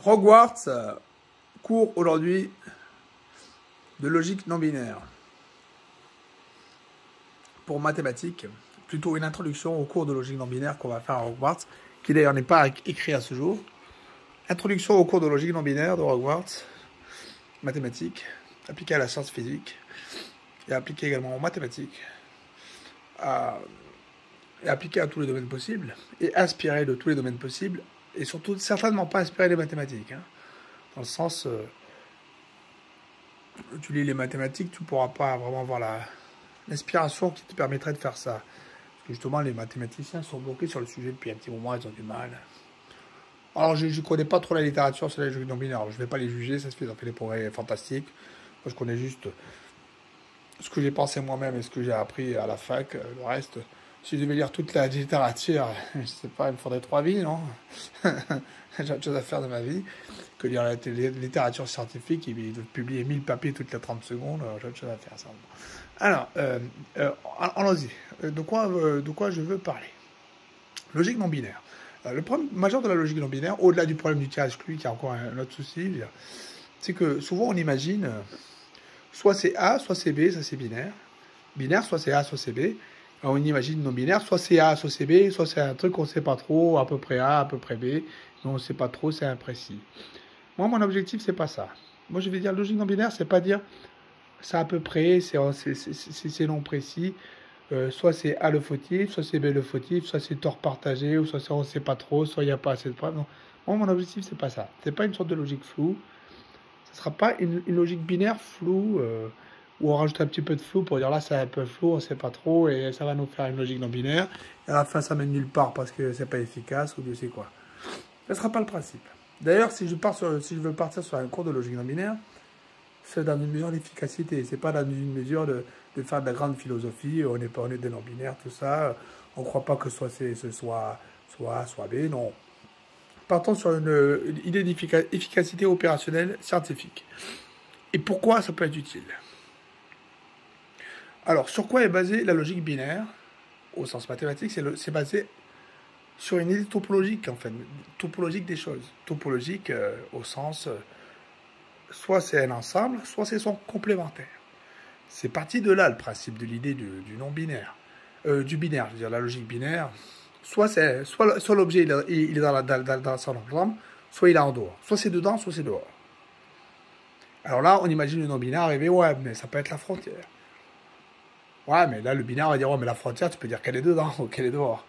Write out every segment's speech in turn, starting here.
Hogwarts, cours aujourd'hui de logique non binaire. Pour mathématiques, plutôt une introduction au cours de logique non binaire qu'on va faire à Hogwarts, qui d'ailleurs n'est pas écrit à ce jour. Introduction au cours de logique non binaire de Hogwarts, mathématiques, appliqué à la science physique, et appliqué également aux mathématiques, et appliqué à tous les domaines possibles, et inspiré de tous les domaines possibles, et surtout certainement pas inspiré des mathématiques, hein, dans le sens, tu lis les mathématiques, tu ne pourras pas vraiment avoir l'inspiration qui te permettrait de faire ça. Parce que justement, les mathématiciens sont bloqués sur le sujet depuis un petit moment, ils ont du mal. Alors, je ne connais pas trop la littérature sur les logiques non binaires, je ne vais pas les juger, ça se fait, ils ont fait des progrès fantastiques. Moi, je connais juste ce que j'ai pensé moi-même et ce que j'ai appris à la fac. Le reste, si je devais lire toute la littérature, je ne sais pas, il me faudrait 3 vies, non? J'ai autre chose à faire de ma vie que lire la littérature scientifique. Ils doivent publier 1000 papiers toutes les 30 secondes. J'ai autre chose à faire, ça. Alors, allons-y. De quoi je veux parler? Logique non binaire. Le problème majeur de la logique non binaire, au-delà du problème du tirage-exclu, qui a encore un autre souci, c'est que souvent on imagine soit c'est A, soit c'est B, ça c'est binaire. Binaire, soit c'est A, soit c'est B. On imagine non binaire, soit c'est A, soit c'est B, soit c'est un truc qu'on ne sait pas trop, à peu près A, à peu près B, on ne sait pas trop, c'est imprécis. Moi, mon objectif, c'est pas ça. Moi, je vais dire logique non binaire, c'est pas dire c'est à peu près, c'est non précis. Soit c'est A le fautif, soit c'est B le fautif, soit c'est tort partagé, ou soit on ne sait pas trop, soit il n'y a pas assez de preuves. Non. Moi, mon objectif, c'est pas ça. C'est pas une sorte de logique floue. Ce ne sera pas une logique binaire floue, où on rajoute un petit peu de flou pour dire là, c'est un peu flou, on ne sait pas trop, et ça va nous faire une logique non binaire. Et à la fin, ça mène nulle part parce que c'est pas efficace, ou Dieu sait quoi. Ce ne sera pas le principe. D'ailleurs, si je veux partir sur un cours de logique non binaire, c'est dans une mesure d'efficacité. C'est pas dans une mesure de faire de la grande philosophie. On est des non binaires, tout ça. On ne croit pas que soit A, soit B. Non. Partons sur une idée d'efficacité opérationnelle scientifique. Et pourquoi ça peut être utile? Alors, sur quoi est basée la logique binaire? Au sens mathématique, c'est basé sur une idée topologique, en fait. Topologique des choses. Topologique au sens... soit c'est un ensemble, soit c'est son complémentaire. C'est parti de là, le principe de l'idée du non-binaire. Du binaire, je veux dire, la logique binaire. Soit l'objet il est dans son ensemble, soit il est en dehors. Soit c'est dedans, soit c'est dehors. Alors là, on imagine le non-binaire arriver, ouais, mais ça peut être la frontière. Ouais, mais là, le binaire va dire, ouais, mais la frontière, tu peux dire qu'elle est dedans ou qu'elle est dehors.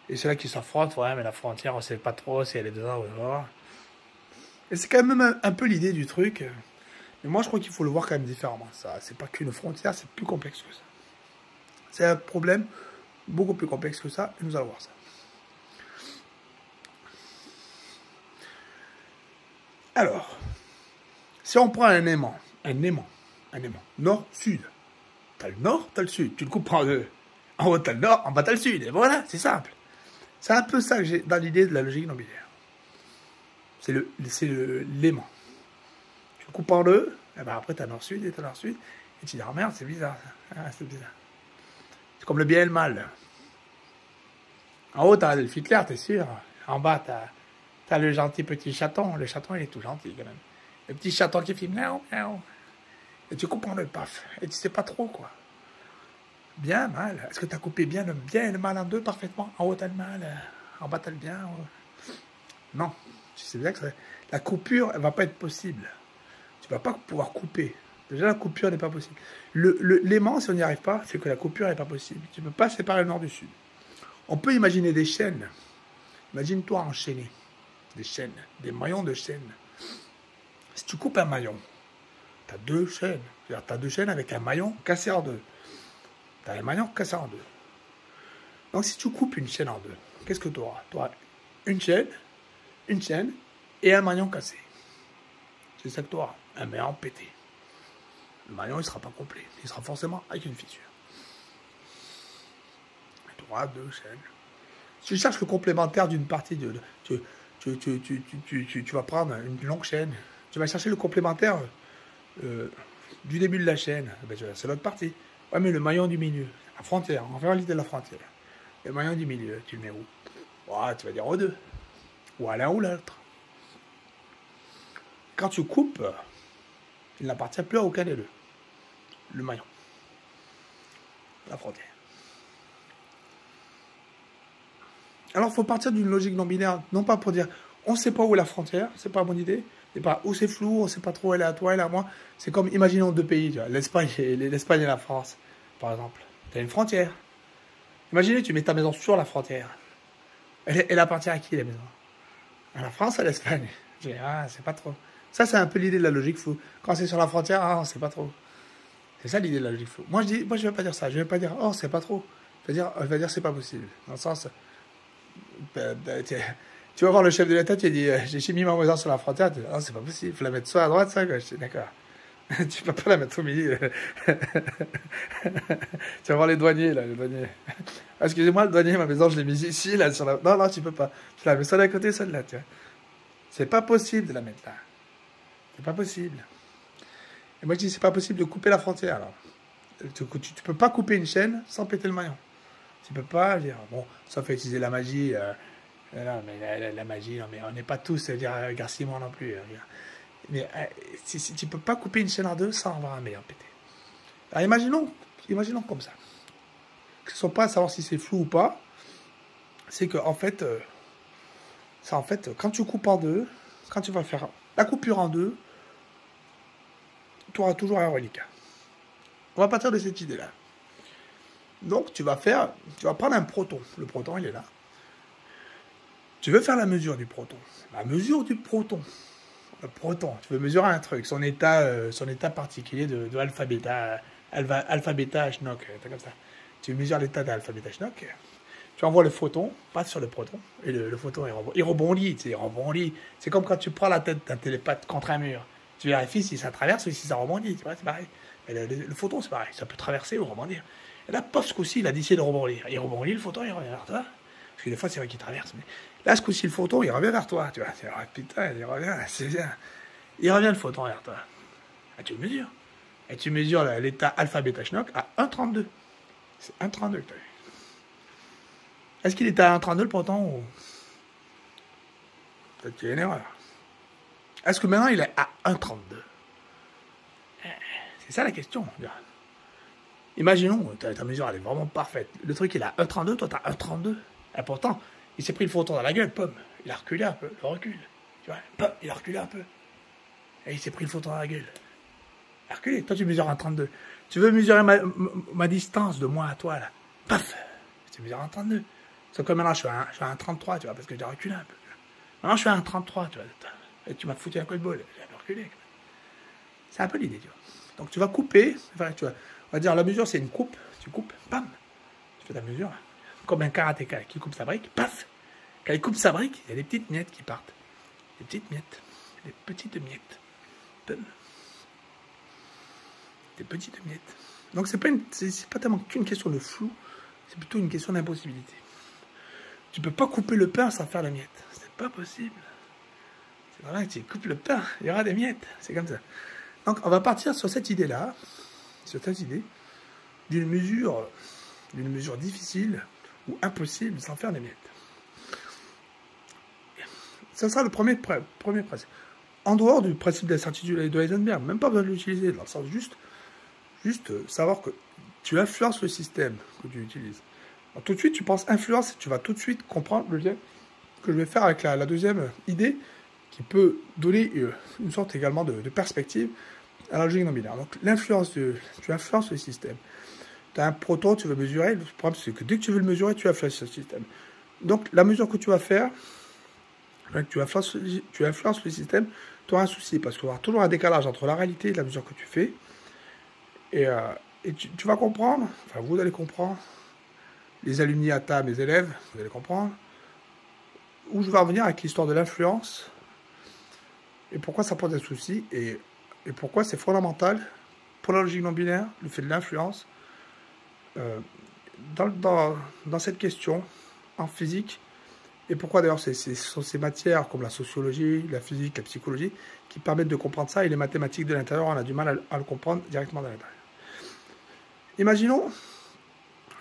Et c'est là qu'ils s'affrontent, ouais, mais la frontière, on ne sait pas trop si elle est dedans ou dehors. Et c'est quand même un peu l'idée du truc. Mais moi, je crois qu'il faut le voir quand même différemment. Ça, c'est pas qu'une frontière, c'est plus complexe que ça. C'est un problème beaucoup plus complexe que ça, et nous allons voir ça. Alors, si on prend un aimant, nord-sud. T'as le nord, t'as le sud. Tu le coupes en deux. En haut, t'as le nord, en bas, t'as le sud. Et voilà, c'est simple. C'est un peu ça que j'ai dans l'idée de la logique non binaire. C'est l'aimant. Tu le coupes en deux, et ben après, t'as nord-sud et t'as nord-sud. Et tu dis, ah merde, c'est bizarre. Ah, c'est bizarre. C'est comme le bien et le mal. En haut, t'as Adolf Hitler, t'es sûr. En bas, t'as le gentil petit chaton. Le chaton, il est tout gentil, quand même. Le petit chaton qui fait miaou, miaou. Et tu coupes en deux, paf. Et tu sais pas trop, quoi. Bien, mal. Est-ce que t'as coupé bien et le mal en deux, parfaitement? En haut, t'as le mal. En bas, t'as le bien. Non. Tu sais bien que la coupure, elle va pas être possible. Tu vas pas pouvoir couper. Déjà, la coupure n'est pas possible. L'aimant, si on n'y arrive pas, c'est que la coupure n'est pas possible. Tu ne peux pas séparer le nord du sud. On peut imaginer des chaînes. Imagine-toi enchaîner des chaînes, des maillons de chaînes. Si tu coupes un maillon, tu as deux chaînes. C'est-à-dire tu as deux chaînes avec un maillon cassé en deux. Tu as un maillon cassé en deux. Donc si tu coupes une chaîne en deux, qu'est-ce que tu auras? Tu auras une chaîne et un maillon cassé. C'est ça que tu auras. Un maillon pété. Le maillon, il ne sera pas complet. Il sera forcément avec une fissure. Tu auras deux chaînes. Si tu cherches le complémentaire d'une partie, tu vas prendre une longue chaîne. Tu vas chercher le complémentaire du début de la chaîne. Ben, c'est l'autre partie. Ouais, mais le maillon du milieu, la frontière, on va l'idée de la frontière. Le maillon du milieu, tu le mets où? Ouais, tu vas dire aux deux. Ou à l'un ou l'autre. quand tu coupes, il n'appartient plus à aucun des deux. Le maillon. La frontière. Alors, il faut partir d'une logique non binaire, non pas pour dire on ne sait pas où est la frontière, c'est pas mon idée, c'est pas où c'est flou, on ne sait pas trop où elle est à toi, elle est à moi. C'est comme, imaginons deux pays, l'Espagne et la France, par exemple. Tu as une frontière. Imaginez, tu mets ta maison sur la frontière. Elle appartient à qui, la maison? À la France, à l'Espagne? Je dis, ah, c'est pas trop. Ça, c'est un peu l'idée de la logique floue. Quand c'est sur la frontière, ah, on sait pas trop. C'est ça l'idée de la logique floue. Moi, je vais pas dire ça. Je vais pas dire, oh, c'est pas trop. Je vais dire, c'est pas possible. Dans le sens, tu vas voir le chef de l'État, tu dis, j'ai mis ma maison sur la frontière. Tu dis, oh, c'est pas possible. Il faut la mettre soit à droite, soit à gauche. D'accord. Tu peux pas la mettre au milieu. Tu vas voir les douaniers, là, les douaniers. Ah, excusez-moi, le douanier, ma maison, je l'ai mise ici, là, sur la... Non, non, tu peux pas. Tu la mets soit d'un côté, soit de là, tu vois. C'est pas possible de la mettre là. C'est pas possible. Et moi, je dis, c'est pas possible de couper la frontière, alors. Tu peux pas couper une chaîne sans péter le maillon. Tu peux pas dire, bon, ça fait utiliser la magie. Non, mais la magie, non, mais on n'est pas tous, Garcimon non plus. Mais si tu peux pas couper une chaîne en deux sans avoir un maillon pété. Alors imaginons comme ça. Que ce soit pas à savoir si c'est flou ou pas. C'est que en fait, quand tu coupes en deux, quand tu vas faire la coupure en deux, tu auras toujours un reliquat. On va partir de cette idée-là. Donc tu vas prendre un proton. Le proton, il est là. Tu veux faire la mesure du proton. La mesure du proton. Le proton, tu veux mesurer un truc, son état particulier de alpha bêta, alpha bêta Schnock, comme ça. Tu mesures l'état d'alpha bêta Schnock, tu envoies le photon, passe sur le proton, et le photon il rebondit, tu sais, il rebondit. C'est comme quand tu prends la tête d'un télépathe contre un mur. Tu vérifies si ça traverse ou si ça rebondit, tu vois, c'est pareil. Et le photon, c'est pareil, ça peut traverser ou rebondir. Et là, pof, ce coup-ci, il a décidé de rebondir. Il rebondit, le photon, il revient vers toi. Parce que des fois, c'est vrai qu'il traverse, mais là, ce coup-ci, le photon, il revient vers toi, tu vois. Ah, putain, il revient, c'est bien. Il revient le photon vers toi. Ah, tu le mesures. Et tu mesures l'état alpha-bêta Schnock à 1,32. C'est 1,32 que tu as vu. Est-ce qu'il était à 1,32 le proton ou... Peut-être qu'il y a une erreur. Est-ce que maintenant, il est à 1,32? C'est ça la question. Imaginons, ta mesure, elle est vraiment parfaite. Le truc, il est à 1,32, toi, tu as 1,32. Et pourtant, il s'est pris le photon dans la gueule, pomme. Il a reculé un peu, le recul. Tu vois, pomme, il a reculé un peu. Et il s'est pris le photon dans la gueule. Il a reculé. Toi, tu mesures 1,32. Tu veux mesurer ma distance de moi à toi, là. Paf, tu mesures 1,32. Sauf que maintenant, je suis à 1,33, tu vois, parce que j'ai reculé un peu. Maintenant, je suis à 1,33, tu vois. Et tu m'as foutu un coup de bol. J'ai un peu reculé. C'est un peu l'idée, tu vois. Donc, tu vas couper. Enfin, tu vois, on va dire, la mesure, c'est une coupe. Tu coupes, bam. Tu fais ta mesure, là. Comme un karatéka qui coupe sa brique, paf. Quand il coupe sa brique, il y a des petites miettes qui partent. Des petites miettes. Des petites miettes. Bum. Des petites miettes. Donc, c'est pas tellement qu'une question de flou. C'est plutôt une question d'impossibilité. Tu peux pas couper le pain sans faire les miettes. C'est pas possible. C'est vrai que tu coupes le pain, il y aura des miettes. C'est comme ça. Donc, on va partir sur cette idée-là. Sur cette idée d'une mesure difficile ou impossible sans faire des miettes. Ça sera le premier principe. En dehors du principe d'incertitude de Heisenberg, même pas besoin de l'utiliser, dans le sens juste savoir que tu influences le système que tu utilises. Alors, tout de suite, tu penses influence, et tu vas tout de suite comprendre le lien que je vais faire avec la deuxième idée, qui peut donner une sorte également de perspective à la logique non binaire. Donc, tu influences le système. Tu as un proton, tu veux mesurer. Le problème, c'est que dès que tu veux le mesurer, tu influences le système. Donc, la mesure que tu vas faire, tu influences le système, tu auras un souci, parce qu'il y aura toujours un décalage entre la réalité et la mesure que tu fais. Et tu vas comprendre, enfin, vous allez comprendre, les alumni ATA, mes élèves, vous allez comprendre, où je vais revenir avec l'histoire de l'influence, et pourquoi ça pose un souci, et pourquoi c'est fondamental pour la logique non binaire, le fait de l'influence, dans cette question en physique, et pourquoi d'ailleurs ce sont ces matières comme la sociologie, la physique, la psychologie qui permettent de comprendre ça, et les mathématiques de l'intérieur, on a du mal à le comprendre directement de l'intérieur. Imaginons,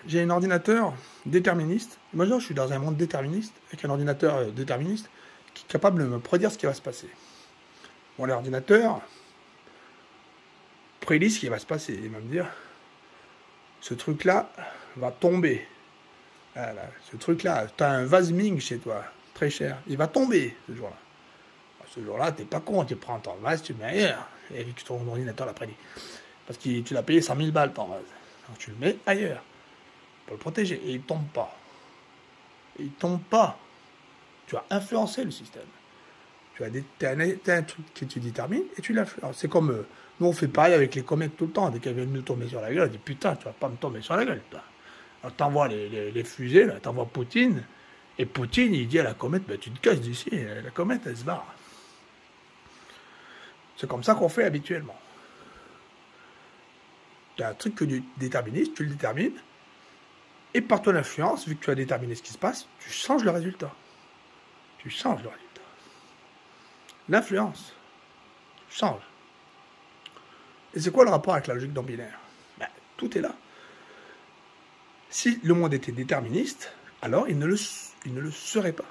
j'ai un ordinateur déterministe, imaginons que je suis dans un monde déterministe, avec un ordinateur déterministe qui est capable de me prédire ce qui va se passer. Mon ordinateur prédit ce qui va se passer. Il va me dire, ce truc-là va tomber. Voilà, ce truc-là, tu as un vase Ming chez toi, très cher. Il va tomber ce jour-là. Ce jour-là, t'es pas con, tu prends ton vase, tu le mets ailleurs. Et que ton ordinateur l'a prédit. Parce que tu l'as payé 100 000 balles ton vase. Donc tu le mets ailleurs. Pour le protéger. Et il ne tombe pas. Il ne tombe pas. Tu as influencé le système. Tu as un truc que tu détermines et tu l'influences. C'est comme nous on fait pareil avec les comètes tout le temps. Dès qu'elles viennent nous tomber sur la gueule, on dit putain, tu vas pas me tomber sur la gueule. Toi. Alors t'envoies les fusées, là, t'envoies Poutine. Et Poutine, il dit à la comète, bah, tu te casses d'ici. La comète, elle se barre. C'est comme ça qu'on fait habituellement. Tu as un truc que tu déterministes, tu le détermines. Et par ton influence, vu que tu as déterminé ce qui se passe, tu changes le résultat. Tu changes le résultat. L'influence. Tu changes. Et c'est quoi le rapport avec la logique non binaire? Ben, tout est là. Si le monde était déterministe, alors il ne le serait pas.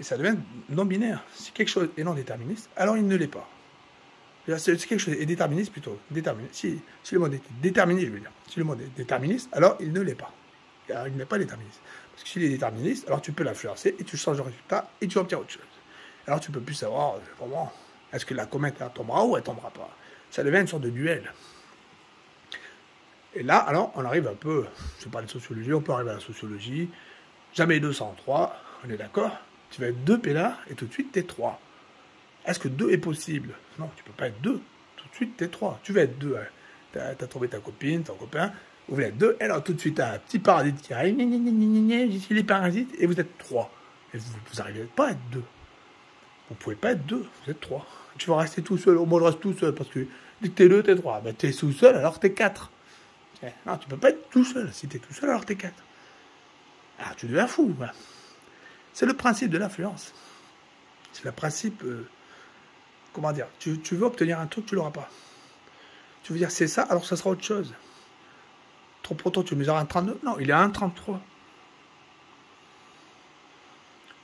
Et ça devient non binaire. Si quelque chose est non déterministe, alors il ne l'est pas. C'est quelque chose est déterministe plutôt. Déterministe. Si le monde est déterministe, je veux dire. Si le monde est déterministe, alors il ne l'est pas. Alors, il n'est pas déterministe. Parce que s'il est déterministe, alors tu peux l'influencer et tu changes le résultat et tu obtiens autre chose. Alors tu ne peux plus savoir vraiment est-ce que la comète elle tombera ou elle ne tombera pas. Ça devient une sorte de duel. Et là, alors, on arrive un peu, je parle de sociologie, on peut arriver à la sociologie. Jamais 2 sans 3, on est d'accord? Tu vas être 2 pélards et tout de suite, tu es 3. Est-ce que 2 est possible? Non, tu ne peux pas être 2. Tout de suite, tu es 3. Tu vas être 2. Hein. Tu as trouvé ta copine, ton copain. Vous voulez être 2. Et alors, tout de suite, tu as un petit parasite qui arrive. J'y les parasites. Et vous êtes 3. Et vous n'arrivez pas à être 2. Vous ne pouvez pas être 2. Vous êtes 3. Tu vas rester tout seul. Moi, je reste tout seul. Parce que dès que tu es 2, tu es 3. Ben, tu es tout seul, alors tu es 4. Non, tu ne peux pas être tout seul. Si tu es tout seul, alors tu es 4. Alors, tu deviens fou. Voilà. C'est le principe de l'influence. C'est le principe... comment dire, tu veux obtenir un truc, tu ne l'auras pas. Tu veux dire c'est ça, alors ça sera autre chose. Ton proton, tu mesures à 1,32. Non, il est à 1,33.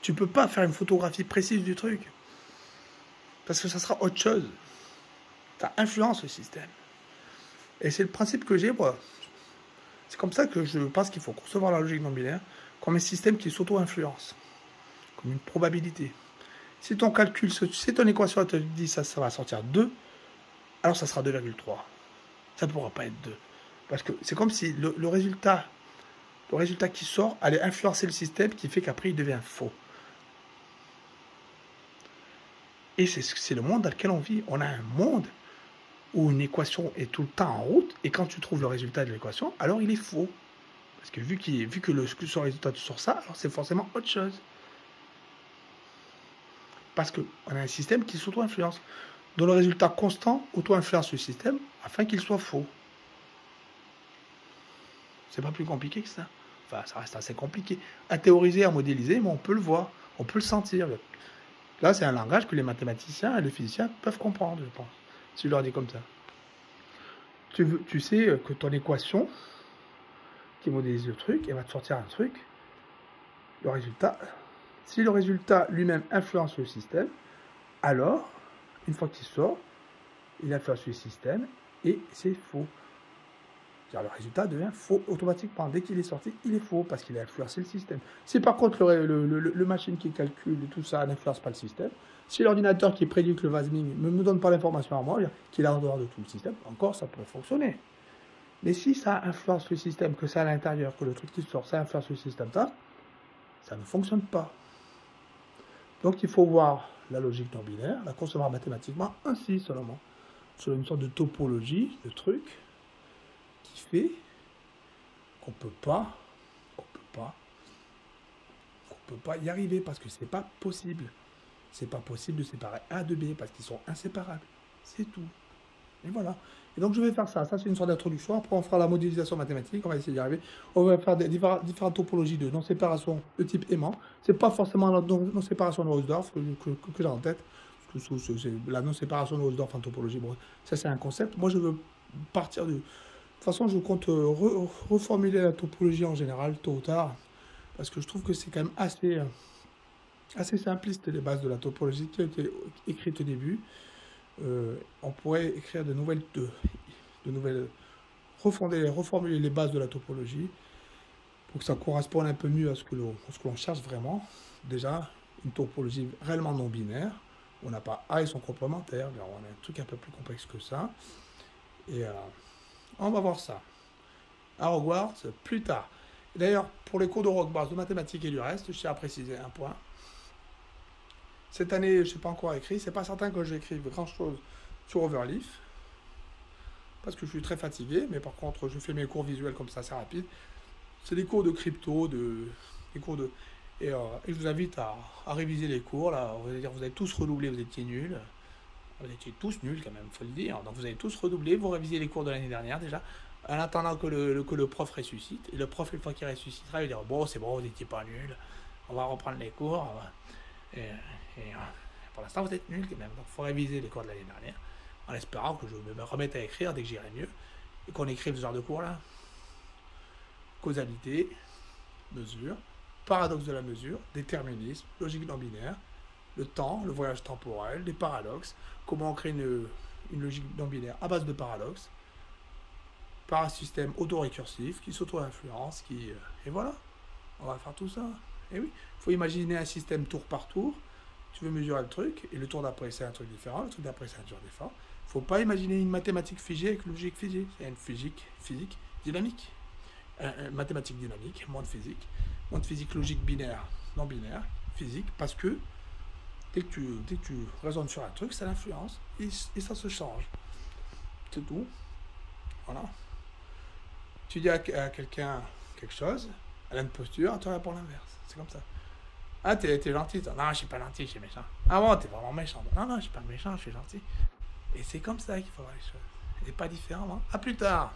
Tu ne peux pas faire une photographie précise du truc. Parce que ça sera autre chose. Ça influence le système. Et c'est le principe que j'ai, moi. C'est comme ça que je pense qu'il faut concevoir la logique non binaire comme un système qui s'auto-influence. Comme une probabilité. Si ton calcul, si ton équation te dit ça va sortir 2, alors ça sera 2,3. Ça ne pourra pas être 2. Parce que c'est comme si le résultat qui sort allait influencer le système qui fait qu'après il devient faux. Et c'est le monde dans lequel on vit. On a un monde où une équation est tout le temps en route, et quand tu trouves le résultat de l'équation, alors il est faux. Parce que vu que son résultat sort ça, alors c'est forcément autre chose. Parce qu'on a un système qui s'auto-influence, dont le résultat constant auto-influence le système afin qu'il soit faux. C'est pas plus compliqué que ça. Enfin, ça reste assez compliqué. À théoriser, à modéliser, mais on peut le voir, on peut le sentir. Là, c'est un langage que les mathématiciens et les physiciens peuvent comprendre, je pense, si je leur dis comme ça. Tu sais que ton équation qui modélise le truc, elle va te sortir un truc, le résultat. Si le résultat lui-même influence le système, alors, une fois qu'il sort, il influence le système et c'est faux. Le résultat devient faux automatiquement. Dès qu'il est sorti, il est faux parce qu'il a influencé le système. Si par contre le machine qui calcule et tout ça n'influence pas le système, si l'ordinateur qui prédit que le vase Ming ne me donne pas l'information à moi, qu'il est en dehors de tout le système, encore ça pourrait fonctionner. Mais si ça influence le système, que c'est à l'intérieur, que le truc qui sort, ça influence le système, ça ne fonctionne pas. Donc il faut voir la logique non binaire, la concevoir mathématiquement ainsi seulement, sur une sorte de topologie de trucs qui fait qu'on peut pas y arriver parce que c'est pas possible. C'est pas possible de séparer A de B parce qu'ils sont inséparables. C'est tout. Et voilà. Et donc je vais faire ça. Ça c'est une sorte d'introduction. Après on fera la modélisation mathématique. On va essayer d'y arriver. On va faire différentes topologies de non-séparation de type aimant. C'est pas forcément la non-séparation de Hausdorff que j'ai en tête. C'est la non-séparation de Hausdorff en topologie. Bon, ça c'est un concept. Moi je veux partir de... De toute façon, je compte reformuler la topologie en général, tôt ou tard, parce que je trouve que c'est quand même assez assez simpliste les bases de la topologie qui a été écrite au début. On pourrait écrire de nouvelles reformuler les bases de la topologie pour que ça corresponde un peu mieux à ce que l'on cherche vraiment. Déjà, une topologie réellement non binaire. On n'a pas A et son complémentaire, mais on a un truc un peu plus complexe que ça. Et on va voir ça à Hogwarts plus tard. D'ailleurs, pour les cours de Hogwarts de mathématiques et du reste, je tiens à préciser un point. Cette année, je n'ai pas encore écrit. C'est pas certain que j'écrive grand chose sur Overleaf, parce que je suis très fatigué, mais par contre, je fais mes cours visuels comme ça, c'est rapide. C'est des cours de crypto, des cours de... Et je vous invite à réviser les cours. Là, vous avez tous redoublé, vous étiez nuls. Vous étiez tous nuls quand même, il faut le dire. Donc vous avez tous redoublé, vous révisez les cours de l'année dernière déjà, en attendant que le prof ressuscite. Et le prof, une fois qu'il ressuscitera, il va dire bon, c'est bon, vous n'étiez pas nuls, on va reprendre les cours. Et pour l'instant, vous êtes nuls quand même. Donc il faut réviser les cours de l'année dernière, en espérant que je me remette à écrire dès que j'irai mieux, et qu'on écrive ce genre de cours là. Causalité, mesure, paradoxe de la mesure, déterminisme, logique non binaire, le temps, le voyage temporel, les paradoxes, comment on crée une logique non binaire à base de paradoxes, par un système auto-récursif qui s'auto-influence, et voilà, on va faire tout ça. Et oui, il faut imaginer un système tour par tour, tu veux mesurer le truc, et le tour d'après c'est un truc différent, le truc d'après c'est un truc différent. Il ne faut pas imaginer une mathématique figée avec une logique figée, c'est une physique dynamique. Mathématiques dynamiques, monde physique logique binaire, non binaire, physique, parce que dès que tu raisonnes sur un truc, ça l'influence et ça se change. C'est tout. Voilà. Tu dis à quelqu'un quelque chose, elle a une posture, tu réponds l'inverse. C'est comme ça. Ah, t'es gentil, toi. Non, je suis pas gentil, je suis méchant. Ah bon, t'es vraiment méchant. Non, non, je suis pas méchant, je suis gentil. Et c'est comme ça qu'il faut voir les choses. Et pas différemment. À plus tard.